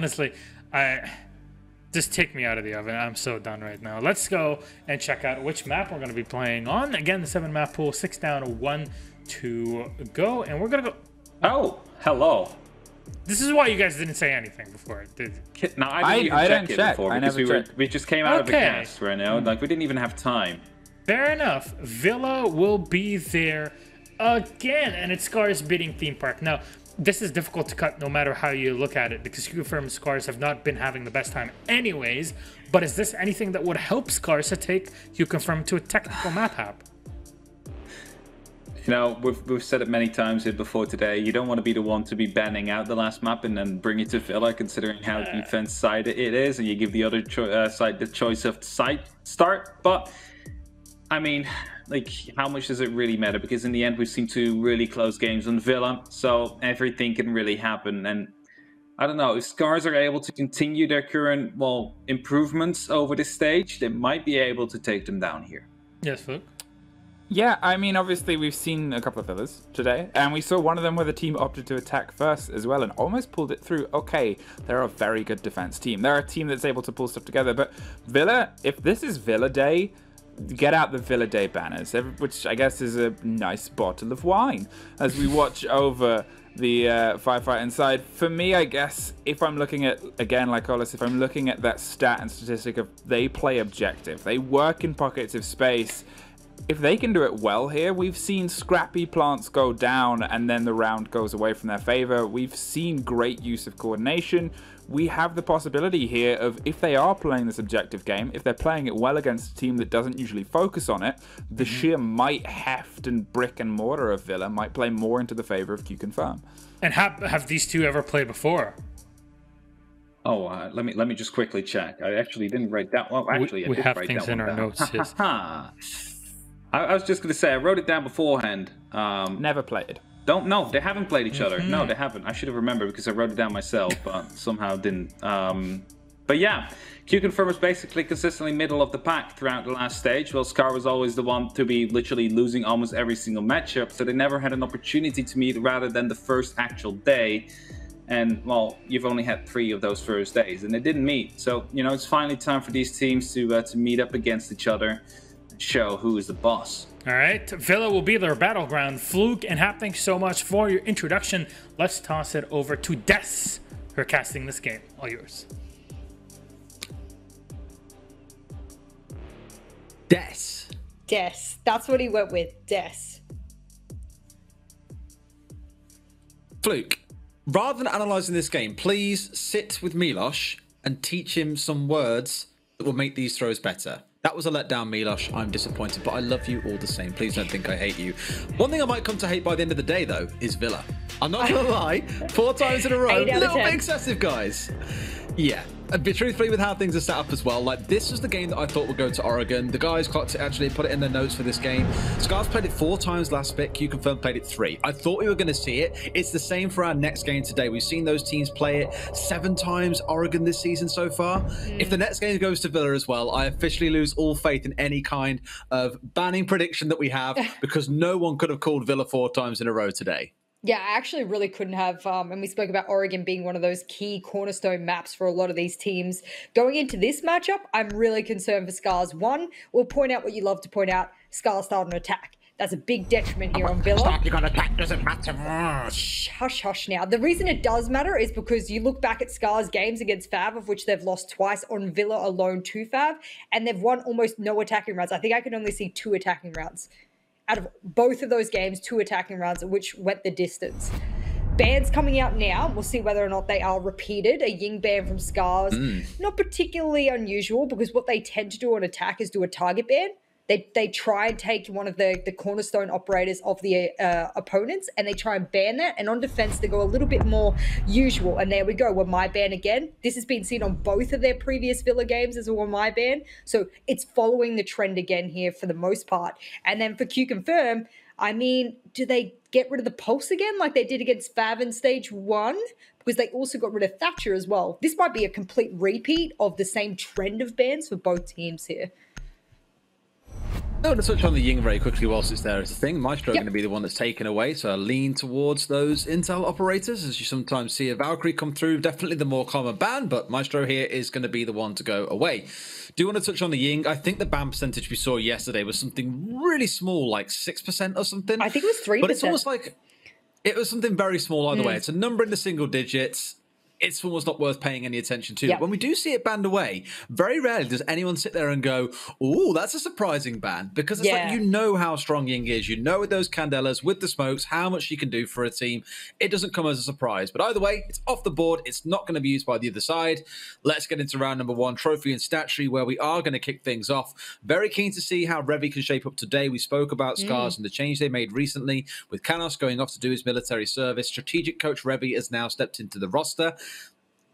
honestly, just take me out of the oven. I'm so done right now. Let's go and check out which map we're going to be playing on. Again, the 7-map pool, 6 down, 1 to go. And we're going to go... Oh, hello. This is why you guys didn't say anything before. No, I didn't even check it before because we just came out of the cast right now. Like, we didn't even have time. Fair enough. Villa will be there again, and it's SCARZ bidding theme park. Now, this is difficult to cut no matter how you look at it, because QConfirm SCARZ have not been having the best time anyways. But is this anything that would help SCARZ to take QConfirm to a technical map hab? You know, we've said it many times here before today. You don't want to be the one to be banning out the last map and then bring it to Villa, considering how defense side it is, and you give the other side the choice of side start. But I mean, like, how much does it really matter? Because in the end, we've seen 2 really close games on Villa, so everything can really happen. And I don't know, if SCARZ are able to continue their current, well, improvements over this stage, they might be able to take them down here. Yes, Luke? Yeah, I mean, obviously we've seen a couple of Villas today, and we saw one of them where the team opted to attack first as well and almost pulled it through. Okay, they're a very good defense team. They're a team that's able to pull stuff together, but Villa, if this is Villa Day, get out the Villa Day banners, which I guess is a nice bottle of wine as we watch over the firefight inside. For me, I guess, if I'm looking at, again, like Olis, if I'm looking at that stat and statistic of they play objective, they work in pockets of space. If they can do it well here, we've seen scrappy plants go down and then the round goes away from their favor. We've seen great use of coordination. We have the possibility here of, if they are playing this objective game, if they're playing it well against a team that doesn't usually focus on it, the sheer might, heft, and brick and mortar of Villa might play more into the favor of QConfirm. And have these two ever played before? Oh, let me just quickly check. I actually didn't write that. Well, actually, we have things in our notes. Yes. I was just going to say, I wrote it down beforehand. Never played. No, they haven't played each other. No, they haven't. I should have remembered because I wrote it down myself, but somehow didn't. But yeah, QConfirm was basically consistently middle of the pack throughout the last stage. Well, SCAR was always the one to be literally losing almost every single matchup, so they never had an opportunity to meet rather than the first actual day. And, well, you've only had 3 of those first days, and they didn't meet. So, you know, it's finally time for these teams to meet up against each other. Show who is the boss. All right, Villa will be their battleground. Fluke and Hap, thanks so much for your introduction. Let's toss it over to Des for casting this game. All yours. Des. That's what he went with. Des. Fluke, rather than analysing this game, please sit with Milos and teach him some words that will make these throws better. That was a letdown, Milos. I'm disappointed, but I love you all the same. Please don't think I hate you. One thing I might come to hate by the end of the day, though, is Villa. I'm not going to lie. 4 times in a row. A little bit excessive, guys. Yeah. And truthfully, with how things are set up as well, like, this was the game that I thought would go to Oregon. The guys clocked it, actually put it in their notes for this game. SCARZ played it 4 times last bit. QConfirm played it 3. I thought we were going to see it. It's the same for our next game today. We've seen those teams play it 7 times, Oregon, this season so far. If the next game goes to Villa as well, I officially lose all faith in any kind of banning prediction that we have, because no one could have called Villa 4 times in a row today. Yeah, I actually really couldn't have, and we spoke about Oregon being one of those key cornerstone maps for a lot of these teams. Going into this matchup, I'm really concerned for SCARZ. One, we'll point out what you love to point out, SCARZ started an attack. That's a big detriment here on Villa. Starting an attack doesn't matter. Hush, hush now. The reason it does matter is because you look back at SCARZ games against Fav, of which they've lost twice on Villa alone to Fav, and they've won almost no attacking rounds. I think I can only see 2 attacking rounds. Out of both of those games, 2 attacking rounds, which went the distance. Bans coming out now. We'll see whether or not they are repeated. A Ying ban from SCARZ. Not particularly unusual, because what they tend to do on attack is do a target ban. They try and take one of the cornerstone operators of the opponents, and they try and ban that. And on defense, they go a little bit more usual. And there we go. We're my ban again. This has been seen on both of their previous Villa games as a my ban. So it's following the trend again here for the most part. And then for QConfirm, I mean, do they get rid of the pulse again like they did against Fav in stage 1? Because they also got rid of Thatcher as well. This might be a complete repeat of the same trend of bans for both teams here. I want to touch on the Ying very quickly whilst it's there as a thing. Maestro going to be the one that's taken away, so I lean towards those intel operators, as you sometimes see a Valkyrie come through. Definitely the more common ban, but Maestro here is going to be the one to go away. Do you want to touch on the Ying? I think the ban percentage we saw yesterday was something really small, like 6% or something. I think it was 3%. But it's almost like it was something very small either way. It's a number in the single digits. It's almost not worth paying any attention to. When we do see it banned away, very rarely does anyone sit there and go, "Ooh, that's a surprising ban," because it's like, you know how strong Ying is. You know with those Candelas, with the smokes, how much she can do for a team. It doesn't come as a surprise. But either way, it's off the board. It's not going to be used by the other side. Let's get into round number 1, trophy and stat tree, where we are going to kick things off. Very keen to see how Revy can shape up today. We spoke about SCARZ and the change they made recently with Kanos going off to do his military service. Strategic coach Revy has now stepped into the roster.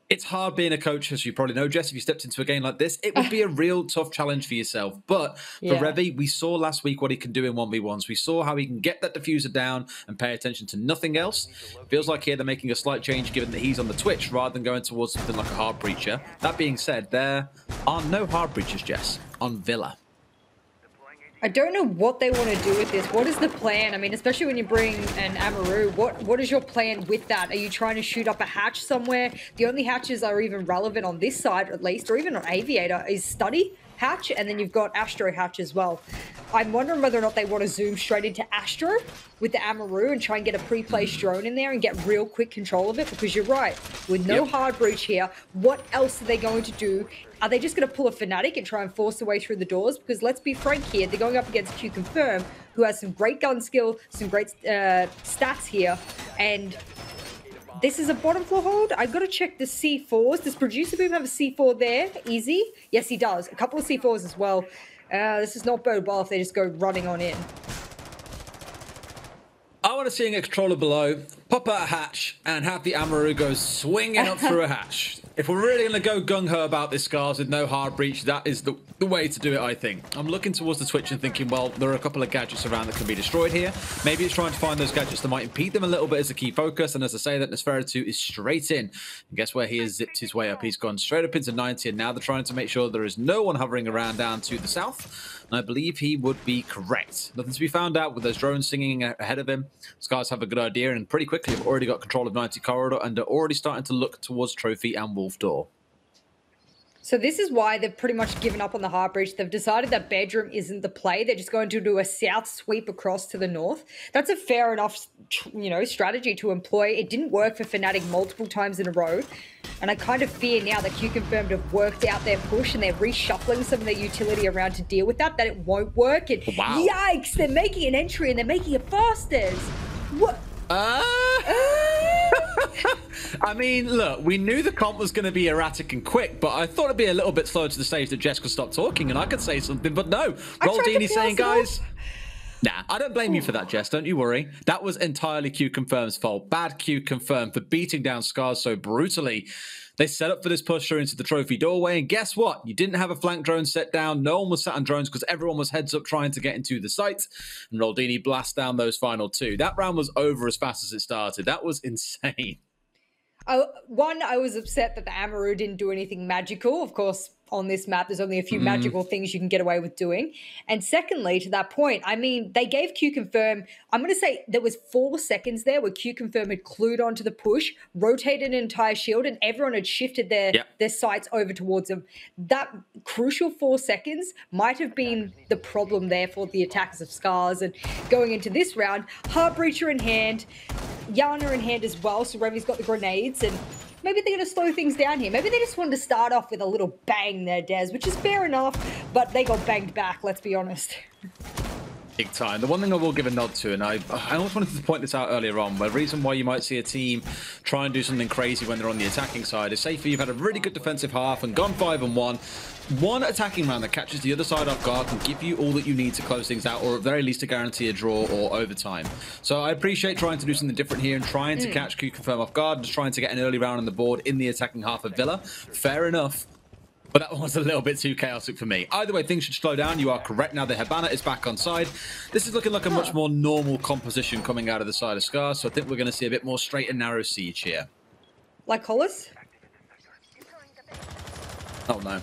It's hard being a coach, as you probably know, Jess. If you stepped into a game like this, it would be a real tough challenge for yourself. But for Revy, we saw last week what he can do in 1v1s. We saw how he can get that diffuser down and pay attention to nothing else. Feels like here they're making a slight change, given that he's on the Twitch, rather than going towards something like a hard breacher. That being said, there are no hard breachers, Jess, on Villa. I don't know what they want to do with this. What is the plan? I mean, especially when you bring an Amaru, what is your plan with that? Are you trying to shoot up a hatch somewhere? The only hatches are even relevant on this side, at least, or even on Aviator, is Study hatch, and then you've got Astro hatch as well. I'm wondering whether or not they want to zoom straight into Astro with the Amaru and try and get a pre-placed drone in there and get real quick control of it, because you're right, with no hard breach here, what else are they going to do? Are they just going to pull a Fnatic and try and force their way through the doors? Because let's be frank here, they're going up against QConfirm, who has some great gun skill, some great stats here, and this is a bottom floor hold. I've got to check the C4s. Does Producer Boom have a C4 there? Easy. Yes, he does. A couple of C4s as well. This is not bode well if they just go running on in. I want to see a controller below, pop out a hatch, and have the Amaru go swinging up through a hatch. If we're really going to go gung-ho about this SCARZ with no hard breach, that is the way to do it, I think. I'm looking towards the Twitch and thinking, well, there are a couple of gadgets around that can be destroyed here. Maybe it's trying to find those gadgets that might impede them a little bit as a key focus. And as I say, that Nosferatu is straight in. And guess where he has zipped his way up? He's gone straight up into 90, and now they're trying to make sure there is no one hovering around down to the south. And I believe he would be correct. Nothing to be found out with those drones singing ahead of him. SCARZ have a good idea, and pretty quickly have already got control of 90 corridor and are already starting to look towards Trophy and Wolf Door. So this is why they've pretty much given up on the hard breach. They've decided that bedroom isn't the play. They're just going to do a south sweep across to the north. That's a fair enough, strategy to employ. It didn't work for Fnatic multiple times in a row. And I kind of fear now that QConfirm have worked out their push and they're reshuffling some of their utility around to deal with that it won't work. And yikes, they're making an entry and they're making it fastest. What? I mean, look, we knew the comp was going to be erratic and quick, but I thought it'd be a little bit slower to the stage that Jess could stop talking and I could say something, but no. Roldini saying, guys... Nah, I don't blame you for that, Jess. Don't you worry. That was entirely QConfirm's fault. Bad QConfirm for beating down SCARZ so brutally. They set up for this push through into the trophy doorway, and guess what? You didn't have a flank drone set down. No one was sat on drones because everyone was heads up trying to get into the site. And Roldini blast down those final two. That round was over as fast as it started. That was insane. One, I was upset that the Amaru didn't do anything magical. Of course, on this map, there's only a few magical things you can get away with doing. And secondly, to that point, I mean, they gave QConfirm, I'm going to say there was 4 seconds there where QConfirm had clued onto the push, rotated an entire shield, and everyone had shifted their sights over towards them. That crucial 4 seconds might have been the problem there for the attackers of SCARZ. And going into this round, Heartbreacher in hand, Yana in hand as well, so Revy's got the grenades, and maybe they're going to slow things down here. Maybe they just wanted to start off with a little bang there, Des, which is fair enough, but they got banged back, let's be honest. Big time. The one thing I will give a nod to, and I almost wanted to point this out earlier on, the reason why you might see a team try and do something crazy when they're on the attacking side is, say, you've had a really good defensive half and gone 5-1. One attacking round that catches the other side off guard can give you all that you need to close things out, or at very least to guarantee a draw or overtime. So I appreciate trying to do something different here and trying to catch QConfirm off guard, just trying to get an early round on the board in the attacking half of Villa. Fair enough. But that one was a little bit too chaotic for me. Either way, things should slow down. You are correct. Now the Hibana is back on side. This is looking like a much more normal composition coming out of the side of SCARZ, so I think we're going to see a bit more straight and narrow siege here. Like Hollis? Oh, no.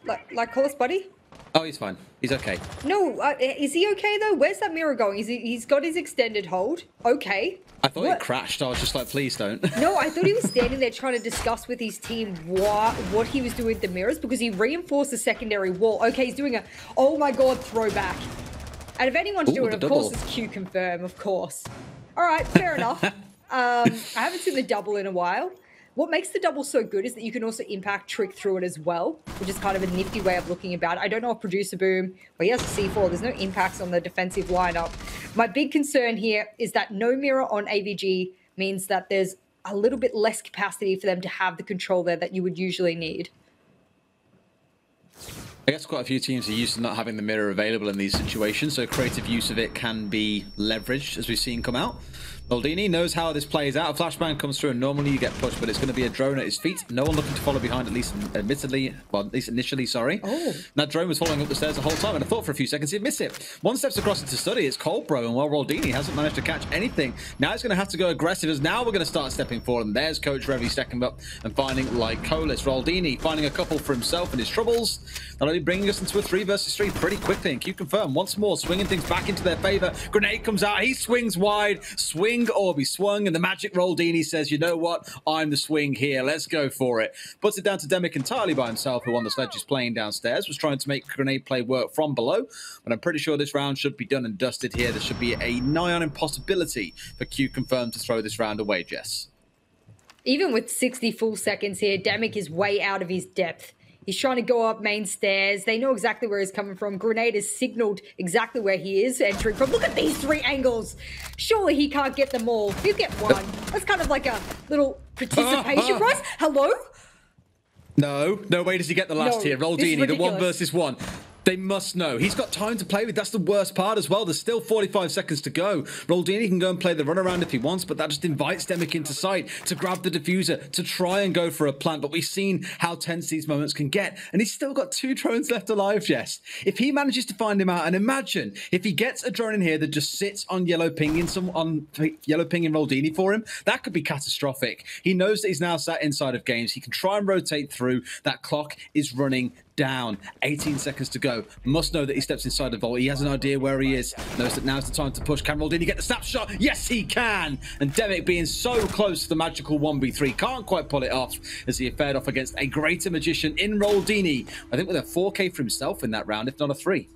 Like Hollis, buddy? Oh, he's fine. He's okay. No, is he okay though? Where's that mirror going? He's got his extended hold. Okay. I thought it crashed. I was just like, please don't. No, I thought he was standing there trying to discuss with his team what he was doing with the mirrors because he reinforced the secondary wall. Okay, he's doing a, oh my god, throwback. And if anyone's doing it, of course, it's QConfirm, of course. All right, fair enough. I haven't seen the double in a while. What makes the double so good is that you can also impact trick through it as well, which is kind of a nifty way of looking about it. I don't know if Producer Boom, well, he has a C4. There's no impacts on the defensive lineup. My big concern here is that no mirror on AVG means that there's a little bit less capacity for them to have the control there that you would usually need. I guess quite a few teams are used to not having the mirror available in these situations, so creative use of it can be leveraged, as we've seen come out. Roldini knows how this plays out. A flashbang comes through and normally you get pushed, but it's going to be a drone at his feet. No one looking to follow behind, at least initially, sorry. Oh. That drone was following up the stairs the whole time, and I thought for a few seconds he'd miss it. One steps across into study, it's cold, bro, and while Roldini hasn't managed to catch anything, now he's going to have to go aggressive, as now we're going to start stepping forward, and there's Coach Revy stepping up and finding like Colas. Roldini finding a couple for himself and his troubles, not only bringing us into a 3 versus 3 pretty quickly, and QConfirm once more swinging things back into their favor. Grenade comes out, he swings wide, swing or be swung, and the magic Roldini says, you know what, I'm the swing here, let's go for it. Puts it down to Demic entirely by himself, who on the sledge is playing downstairs, was trying to make grenade play work from below, but I'm pretty sure this round should be done and dusted here. There should be a nigh on impossibility for QConfirm to throw this round away, Jess. Even with 60 full seconds here, Demic is way out of his depth. He's trying to go up main stairs. They know exactly where he's coming from. Grenade has signaled exactly where he is entering from. Look at these 3 angles. Surely he can't get them all. He'll get one. That's kind of like a little participation prize. Hello? No way does he get the last here. Roldini, the 1 versus 1. They must know. He's got time to play with. That's the worst part as well. There's still 45 seconds to go. Roldini can go and play the runaround if he wants, but that just invites Demic into sight to grab the diffuser, to try and go for a plant. But we've seen how tense these moments can get. And he's still got 2 drones left alive, Jess. If he manages to find him out, and imagine if he gets a drone in here that just sits on yellow ping in Roldini for him, that could be catastrophic. He knows that he's now sat inside of games. He can try and rotate through. That clock is running down. 18 seconds to go. Must know that he steps inside the vault. He has an idea where he is. Knows that now's the time to push. Can Roldini get the snapshot? Yes, he can. And Demic being so close to the magical 1v3 can't quite pull it off as he fared off against a greater magician in Roldini. I think with a 4K for himself in that round, if not a 3.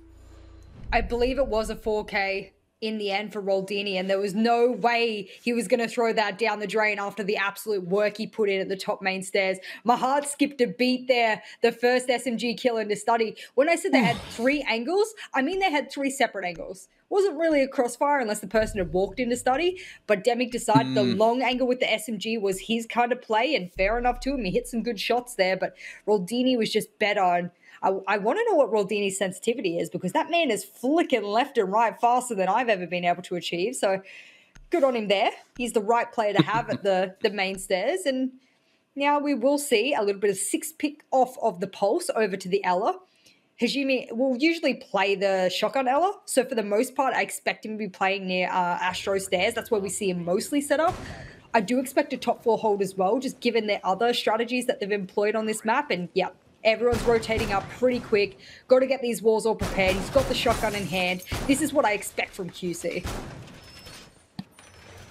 I believe it was a 4K in the end for Roldini, and there was no way he was going to throw that down the drain after the absolute work he put in at the top main stairs. My heart skipped a beat there, the first SMG kill into study. When I said they had 3 angles, I mean they had 3 separate angles. Wasn't really a crossfire unless the person had walked into study, but Demic decided the long angle with the SMG was his kind of play, and fair enough to him. He hit some good shots there, but Roldini was just better on. I want to know what Roldini's sensitivity is, because that man is flicking left and right faster than I've ever been able to achieve. So good on him there. He's the right player to have at the main stairs. And now we will see a little bit of 6 pick off of the pulse over to the Ella. Hajime will usually play the shotgun Ella. So for the most part, I expect him to be playing near Astro stairs. That's where we see him mostly set up. I do expect a top 4 hold as well, just given their other strategies that they've employed on this map. And yeah, everyone's rotating up pretty quick. Got to get these walls all prepared. He's got the shotgun in hand. This is what I expect from QC.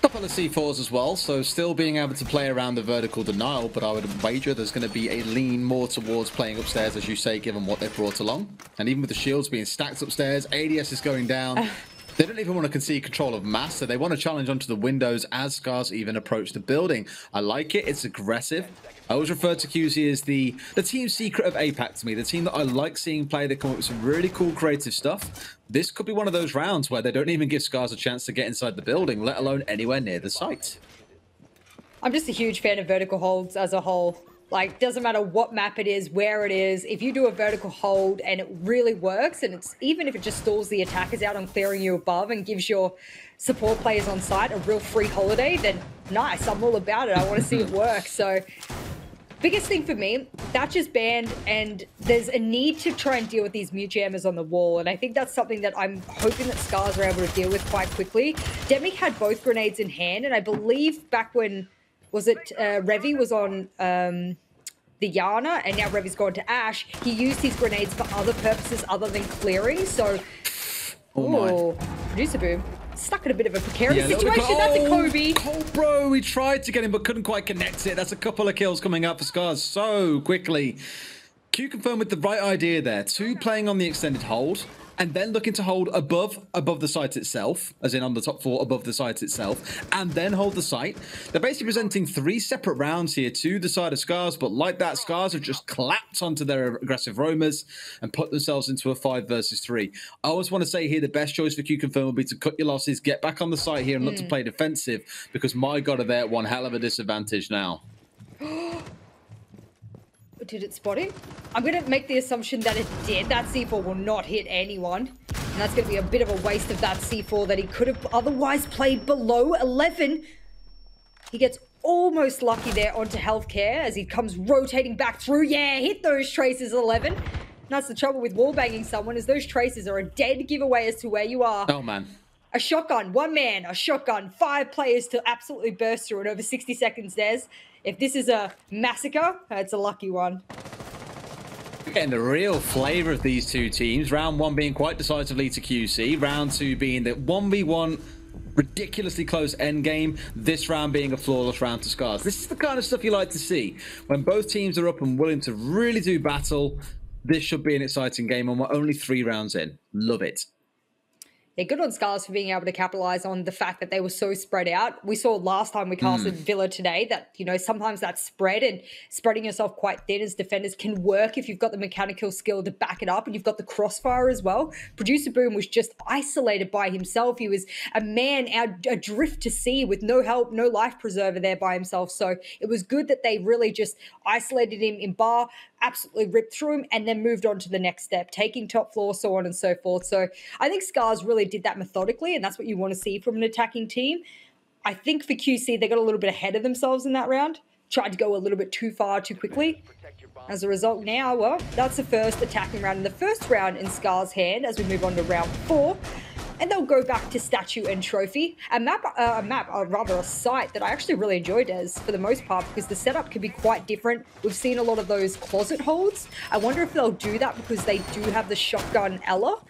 Couple of C4s as well, so still being able to play around the vertical denial, but I would wager there's going to be a lean more towards playing upstairs, as you say, given what they've brought along. And even with the shields being stacked upstairs, ADS is going down. They don't even want to concede control of mass, so they want to challenge onto the windows as SCARZ even approach the building. I like it. It's aggressive. I always refer to QC as the team secret of APAC to me, the team that I like seeing play. They come up with some really cool creative stuff. This could be one of those rounds where they don't even give SCARZ a chance to get inside the building, let alone anywhere near the site. I'm just a huge fan of vertical holds as a whole. Like, doesn't matter what map it is, where it is, if you do a vertical hold and it really works, and it's even if it just stalls the attackers out on clearing you above and gives your support players on site a real free holiday, then nice, I'm all about it. I want to see it work. So biggest thing for me, Thatcher's banned, and there's a need to try and deal with these mute jammers on the wall, and I think that's something that I'm hoping that SCARZ are able to deal with quite quickly. Demic had both grenades in hand, and I believe back when, was it Revy was on the Yana, and now Revy's gone to Ash. He used his grenades for other purposes other than clearing, so... Oh, Producer Boom. Stuck in a bit of a precarious situation. That's a Kobe. Oh, bro, we tried to get him, but couldn't quite connect it. That's a couple of kills coming up for SCARZ so quickly. QConfirm with the right idea there. 2 playing on the extended hold, and then looking to hold above the site itself, as in on the top 4 above the site itself, and then hold the site. They're basically presenting 3 separate rounds here to the side of SCARZ, but like that, SCARZ have just clapped onto their aggressive roamers and put themselves into a 5 versus 3. I always want to say here, the best choice for QConfirm will be to cut your losses, get back on the site here and look to play defensive, because my God, are they at one hell of a disadvantage now. Did it spot him? I'm going to make the assumption that it did. That C4 will not hit anyone. And that's going to be a bit of a waste of that C4 that he could have otherwise played below 11. He gets almost lucky there onto healthcare as he comes rotating back through. Yeah, hit those traces 11. And that's the trouble with wallbanging someone, is those traces are a dead giveaway as to where you are. Oh, man. A shotgun, 1 man, a shotgun, 5 players to absolutely burst through it over 60 seconds, Des. If this is a massacre, it's a lucky one. Getting the real flavour of these two teams. Round 1 being quite decisively to QC. Round 2 being the 1v1 ridiculously close endgame. This round being a flawless round to SCARZ. This is the kind of stuff you like to see. When both teams are up and willing to really do battle, this should be an exciting game, and we're only 3 rounds in. Love it. Yeah, good on SCARZ for being able to capitalize on the fact that they were so spread out. We saw last time we casted Villa today that, you know, sometimes that spread and spreading yourself quite thin as defenders can work if you've got the mechanical skill to back it up, and you've got the crossfire as well. Producer Boom was just isolated by himself. He was a man adrift to sea with no help, no life preserver there by himself. So it was good that they really just isolated him in bar, absolutely ripped through him, and then moved on to the next step, taking top floor, so on and so forth. So I think SCARZ really did that methodically, and that's what you want to see from an attacking team. I think for QC, they got a little bit ahead of themselves in that round, tried to go a little bit too far too quickly. As a result now, well, that's the first attacking round in the first round in SCARZ hand as we move on to round 4. And they'll go back to statue and trophy. A site that I actually really enjoyed as for the most part, because the setup can be quite different. We've seen a lot of those closet holds. I wonder if they'll do that because they do have the shotgun Ella.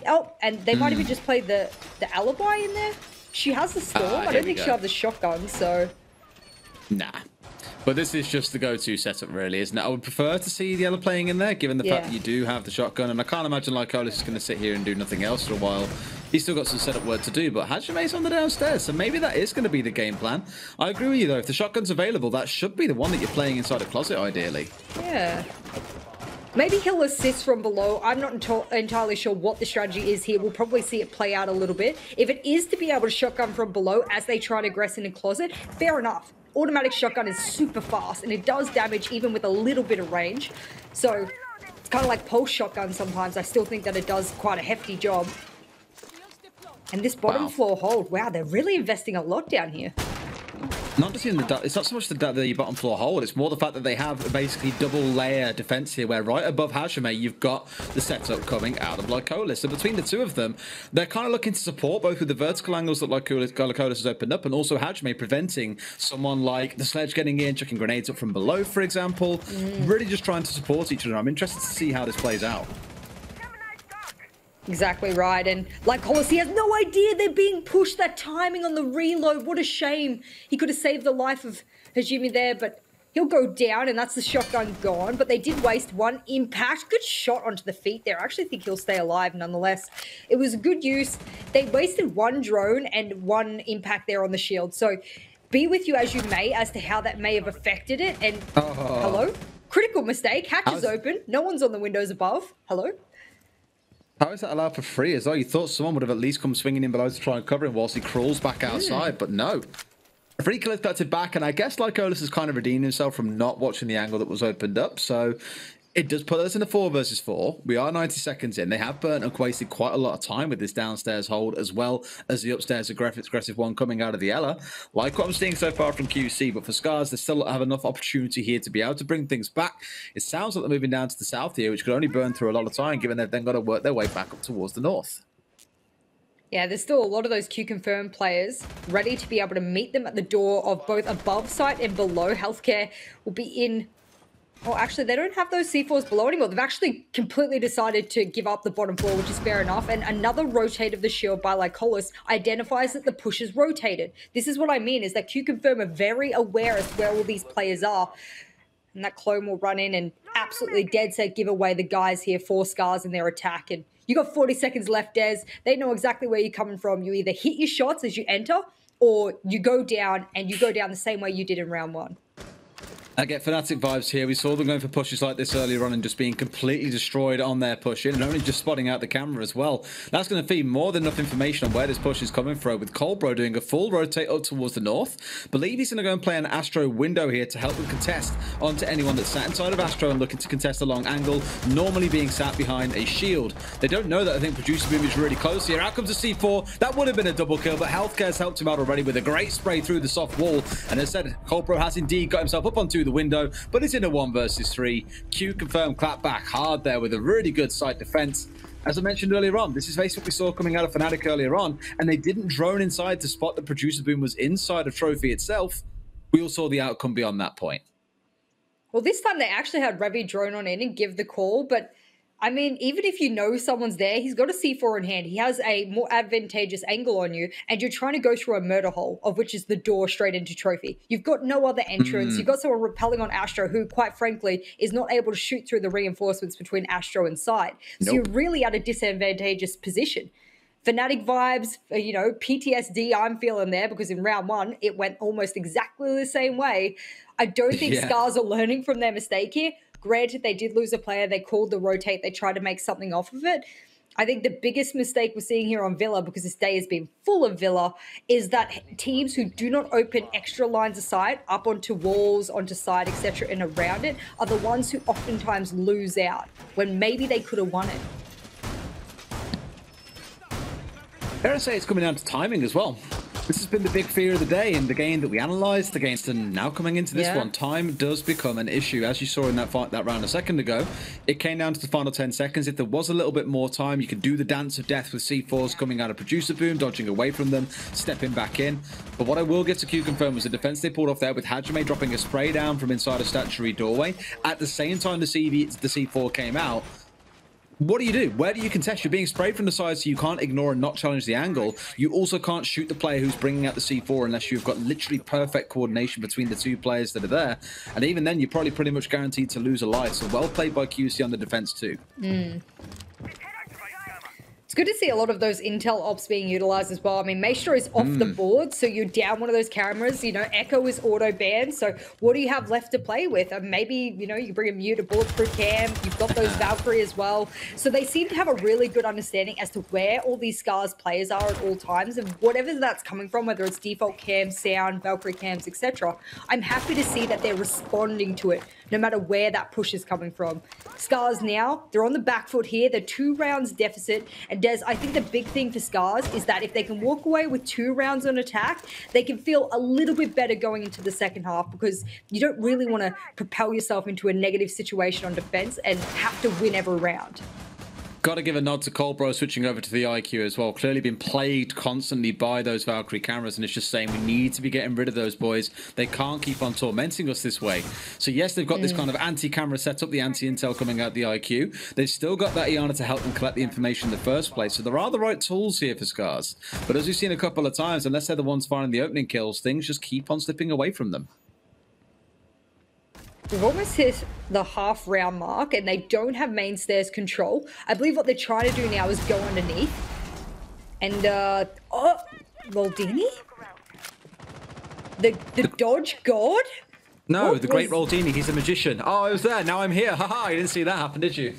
Oh, and they might even just play the alibi in there. She has the storm. I don't think she'll have the shotgun, so... Nah. But this is just the go-to setup, really, isn't it? I would prefer to see the Ella playing in there, given the fact that you do have the shotgun. And I can't imagine Lycolis is going to sit here and do nothing else for a while. He's still got some setup work to do, but Hajime's on the downstairs, so maybe that is going to be the game plan. I agree with you, though. If the shotgun's available, that should be the one that you're playing inside a closet, ideally. Yeah. Maybe he'll assist from below. I'm not entirely sure what the strategy is here. We'll probably see it play out a little bit. If it is to be able to shotgun from below as they try and aggress in a closet, fair enough. Automatic shotgun is super fast, and it does damage even with a little bit of range. So it's kind of like pulse shotgun sometimes. I still think that it does quite a hefty job. And this bottom floor hold, wow, they're really investing a lot down here. Not just in the, it's not so much the bottom floor hold, it's more the fact that they have basically double layer defense here, where right above Hajime, you've got the setup coming out of Lycolis. So between the two of them, they're kind of looking to support both with the vertical angles that Lycolis has opened up, and also Hajime preventing someone like the Sledge getting in, chucking grenades up from below, for example. Really just trying to support each other. I'm interested to see how this plays out. Exactly right, and Lycolis, he has no idea they're being pushed. That timing on the reload, what a shame. He could have saved the life of Hajime there, but he'll go down, and that's the shotgun gone. But they did waste one impact. Good shot onto the feet there. I actually think he'll stay alive nonetheless. It was a good use. They wasted one drone and one impact there on the shield. So be with you as you may as to how that may have affected it. And hello? Critical mistake. Hatch is open. No one's on the windows above. Hello? How is that allowed for free as well? You thought someone would have at least come swinging in below to try and cover him whilst he crawls back outside, but no. A free kill is collected back, and I guess Lycolis has kind of redeemed himself from not watching the angle that was opened up, so it does put us in a 4 versus 4. We are 90 seconds in. They have burnt and wasted quite a lot of time with this downstairs hold, as well as the upstairs aggressive one coming out of the Ella. Like what I'm seeing so far from QC, but for SCARZ, they still have enough opportunity here to be able to bring things back. It sounds like they're moving down to the south here, which could only burn through a lot of time, given they've then got to work their way back up towards the north. Yeah, there's still a lot of those QConfirm players ready to be able to meet them at the door of both above site and below. Healthcare will be in Well, actually, they don't have those C4s below anymore. They've actually completely decided to give up the bottom floor, which is fair enough. And another rotate of the shield by Lycolis identifies that the push is rotated. This is what I mean, is that QConfirm are very aware as to where all these players are. And that clone will run in and absolutely dead set give away the guys here, 4 SCARZ in their attack. And you got 40 seconds left, Des. They know exactly where you're coming from. You either hit your shots as you enter, or you go down, and you go down the same way you did in round 1. I get Fnatic vibes here. We saw them going for pushes like this earlier on and just being completely destroyed on their push in, and only just spotting out the camera as well. That's going to feed more than enough information on where this push is coming from, with Colbro doing a full rotate up towards the north. Believe he's going to go and play an Astro window here to help them contest onto anyone that's sat inside of Astro and looking to contest a long angle, normally being sat behind a shield. They don't know that I think Producer Boom is really close here. Out comes a C4. That would have been a double kill, but Healthcare's helped him out already with a great spray through the soft wall. And as I said, Colbro has indeed got himself up onto the window, but it's in a 1 versus 3. QConfirm clap back hard there with a really good site defense. As I mentioned earlier on, this is basically what we saw coming out of Fnatic earlier on, and they didn't drone inside to spot that Producer Boom was inside of Trophy itself. We all saw the outcome beyond that point. Well, this time they actually had Revy drone on in and give the call, but I mean, even if you know someone's there, he's got a C4 in hand. He has a more advantageous angle on you, and you're trying to go through a murder hole, of which is the door straight into Trophy. You've got no other entrance. You've got someone repelling on Astro, who, quite frankly, is not able to shoot through the reinforcements between Astro and side. So you're really at a disadvantageous position. Fnatic vibes, you know, PTSD I'm feeling there, because in round 1, it went almost exactly the same way. I don't think SCARZ are learning from their mistake here. Granted, they did lose a player. They called the rotate. They tried to make something off of it. I think the biggest mistake we're seeing here on Villa, because this day has been full of Villa, is that teams who do not open extra lines of sight up onto walls, onto side, etc., and around it, are the ones who oftentimes lose out when maybe they could have won it. Fair to say it's coming down to timing as well. This has been the big fear of the day in the game that we analysed against, and now coming into this one, time does become an issue. As you saw in that round a second ago, it came down to the final 10 seconds. If there was a little bit more time, you could do the dance of death with C4s coming out of Producer Boom, dodging away from them, stepping back in. But what I will get to QConfirm was the defense they pulled off there, with Hajime dropping a spray down from inside a statuary doorway. At the same time the C4 came out, what do? Where do you contest? You're being sprayed from the side, so you can't ignore and not challenge the angle. You also can't shoot the player who's bringing out the C4 unless you've got literally perfect coordination between the 2 players that are there. And even then, you're probably pretty much guaranteed to lose a life. So well played by QC on the defense too. It's good to see a lot of those intel ops being utilized as well. I mean, Maestro is off the board, so you're down one of those cameras. You know, Echo is auto banned, so what do you have left to play with? Maybe, you know, you bring a mute, a bulletproof cam. You've got those Valkyrie as well. So they seem to have a really good understanding as to where all these SCARZ players are at all times, and whatever that's coming from, whether it's default cams, sound, Valkyrie cams, etc. I'm happy to see that they're responding to it, no matter where that push is coming from. SCARZ now, they're on the back foot here. They're 2 rounds deficit. And Des, I think the big thing for SCARZ is that if they can walk away with 2 rounds on attack, they can feel a little bit better going into the second half, because you don't really want to propel yourself into a negative situation on defense and have to win every round. Got to give a nod to Colbro switching over to the IQ as well. Clearly been plagued constantly by those Valkyrie cameras, and it's just saying we need to be getting rid of those boys. They can't keep on tormenting us this way. So yes, they've got this kind of anti-camera setup, the anti-intel coming out the IQ. They've still got that Iana to help them collect the information in the first place. So there are the right tools here for SCARZ. But as we've seen a couple of times, unless they're the ones finding the opening kills, things just keep on slipping away from them. We've almost hit the half round mark, and they don't have main stairs control. I believe what they're trying to do now is go underneath. And, oh, Roldini? The dodge god? No, the great Roldini, he's a magician. Oh, I was there, now I'm here. Haha, you didn't see that happen, did you?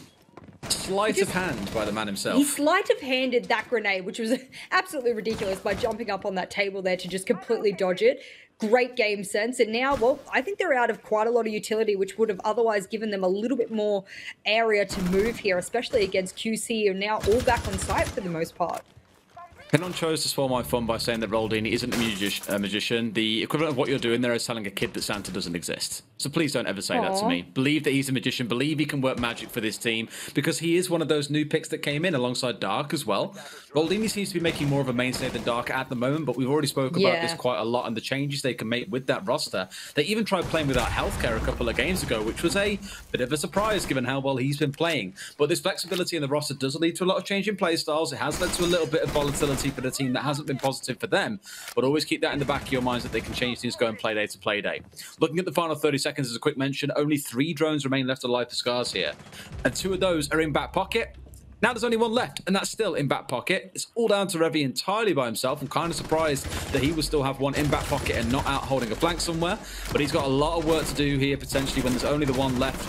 Sleight of hand by the man himself. He sleight of handed that grenade, which was absolutely ridiculous, by jumping up on that table there to just completely dodge it. Great game sense. And now, well, I think they're out of quite a lot of utility, which would have otherwise given them a little bit more area to move here, especially against QC, who are now all back on site for the most part. Kenon chose to spoil my fun by saying that Roldini isn't a magician. The equivalent of what you're doing there is telling a kid that Santa doesn't exist. So please don't ever say that to me. Believe that he's a magician. Believe he can work magic for this team, because he is one of those new picks that came in alongside Dark as well. Roldini seems to be making more of a mainstay than Dark at the moment, but we've already spoken about this quite a lot and the changes they can make with that roster. They even tried playing without healthcare a couple of games ago, which was a bit of a surprise given how well he's been playing. But this flexibility in the roster does lead to a lot of change in play styles. It has led to a little bit of volatility for the team that hasn't been positive for them, but always keep that in the back of your minds that they can change things going Playday to Playday. Looking at the final 30 seconds as a quick mention, only 3 drones remain left alive for SCARZ here, and 2 of those are in back pocket. Now there's only 1 left, and that's still in back pocket. It's all down to Revy entirely by himself. I'm kind of surprised that he would still have 1 in back pocket and not out holding a flank somewhere, but he's got a lot of work to do here potentially when there's only the 1 left.